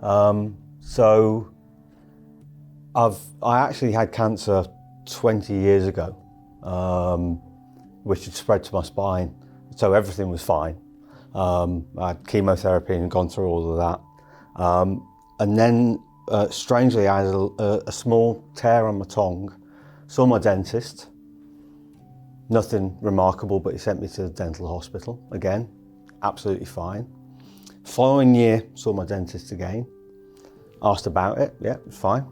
So I actually had cancer 20 years ago, which had spread to my spine, so everything was fine. I had chemotherapy and gone through all of that. And then, strangely, I had a small tear on my tongue. Saw my dentist. Nothing remarkable, but he sent me to the dental hospital. Again, absolutely fine. Following year, saw my dentist again. Asked about it, yeah, it was fine.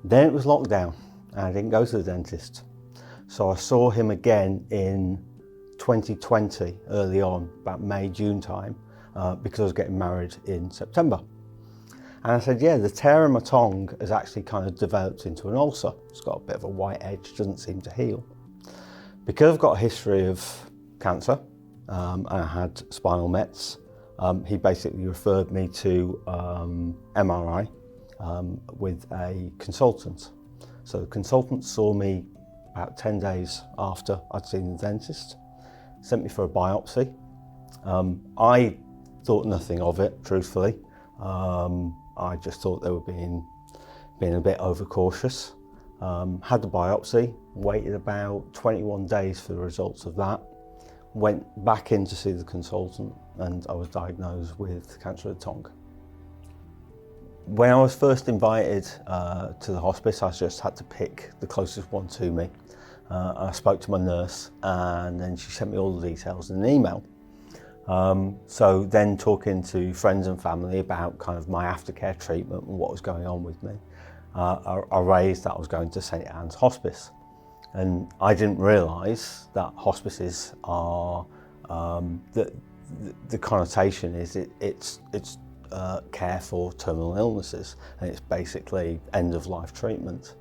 Then it was lockdown, and I didn't go to the dentist. So I saw him again in 2020, early on, about May, June time, because I was getting married in September. And I said, yeah, the tear in my tongue has actually kind of developed into an ulcer. It's got a bit of a white edge, doesn't seem to heal. Because I've got a history of cancer, and I had spinal mets, he basically referred me to MRI with a consultant. So the consultant saw me about 10 days after I'd seen the dentist, sent me for a biopsy. I thought nothing of it, truthfully. I just thought they were being a bit overcautious. Had the biopsy, waited about 21 days for the results of that, went back in to see the consultant, and I was diagnosed with cancer of the tongue. When I was first invited to the hospice, I just had to pick the closest one to me. I spoke to my nurse, and then she sent me all the details in an email. So then talking to friends and family about kind of my aftercare treatment and what was going on with me, I raised that I was going to St Anne's Hospice. And I didn't realise that hospices are, the connotation is it's care for terminal illnesses, and it's basically end-of-life treatment.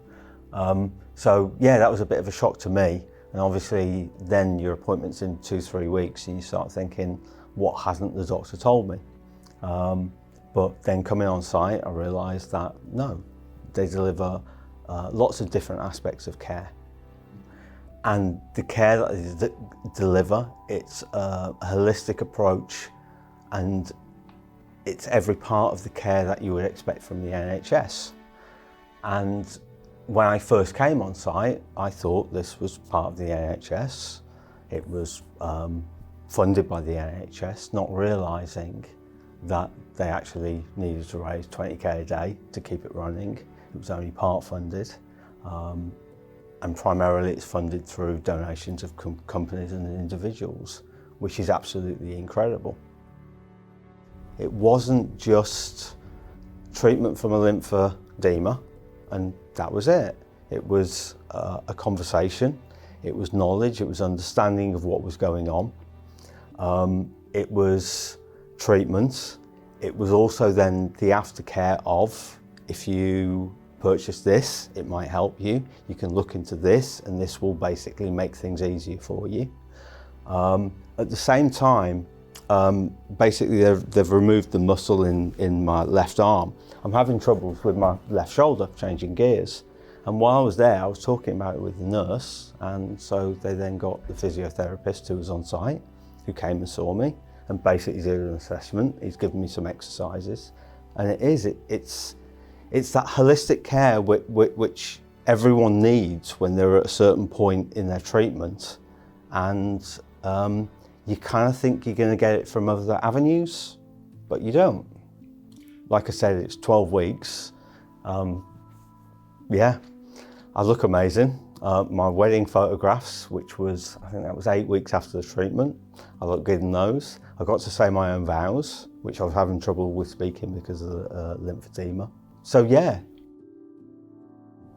So yeah, that was a bit of a shock to me. And obviously then your appointment's in 2-3 weeks and you start thinking, what hasn't the doctor told me? But then coming on site, I realised that no, they deliver lots of different aspects of care. And the care that they deliver, it's a holistic approach, and it's every part of the care that you would expect from the NHS. And when I first came on site, I thought this was part of the NHS. It was funded by the NHS, not realising that they actually needed to raise 20k a day to keep it running. It was only part funded, and primarily it's funded through donations of companies and individuals, which is absolutely incredible. It wasn't just treatment from a lymphedema, and that was it. It was a conversation, it was knowledge, it was understanding of what was going on. It was treatment. It was also then the aftercare of, if you purchase this, it might help you. You can look into this, and this will basically make things easier for you. At the same time, basically they've removed the muscle in my left arm. I'm having troubles with my left shoulder, changing gears. And while I was there, I was talking about it with the nurse, and so they then got the physiotherapist who was on site, who came and saw me, and basically did an assessment. He's given me some exercises, and it's that holistic care which everyone needs when they're at a certain point in their treatment, and you kind of think you're going to get it from other avenues, but you don't. Like I said, it's 12 weeks. Yeah, I look amazing. My wedding photographs, which was, I think that was 8 weeks after the treatment, I look good in those. I got to say my own vows, which I was having trouble with speaking because of the lymphedema. So yeah,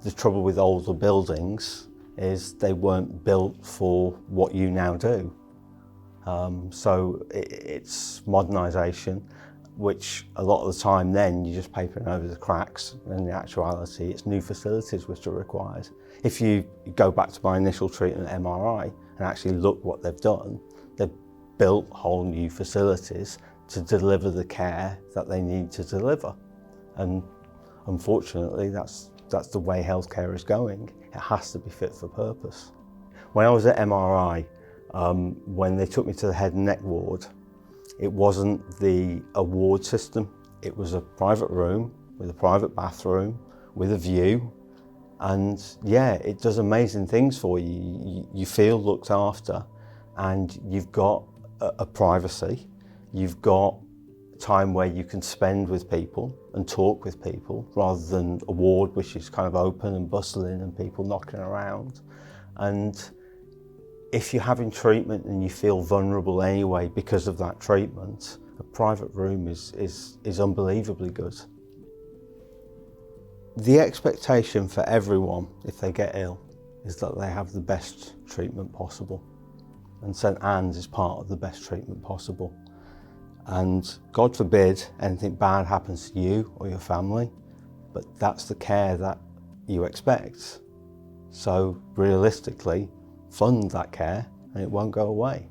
the trouble with older buildings is they weren't built for what you now do. So it's modernisation, which a lot of the time then you're just papering over the cracks, and in actuality it's new facilities which are required. If you go back to my initial treatment at MRI and actually look what they've done, they've built whole new facilities to deliver the care that they need to deliver. And unfortunately that's the way healthcare is going. It has to be fit for purpose. When I was at MRI, when they took me to the head and neck ward, it wasn't the award system it was a private room with a private bathroom with a view, and yeah, it does amazing things for you. You feel looked after, and you've got a privacy. You've got time where you can spend with people and talk with people, rather than a ward which is kind of open and bustling and people knocking around. And if you're having treatment and you feel vulnerable anyway because of that treatment, a private room is unbelievably good. The expectation for everyone, if they get ill, is that they have the best treatment possible. And St Anne's is part of the best treatment possible. And God forbid anything bad happens to you or your family, but that's the care that you expect. So realistically, fund that care and it won't go away.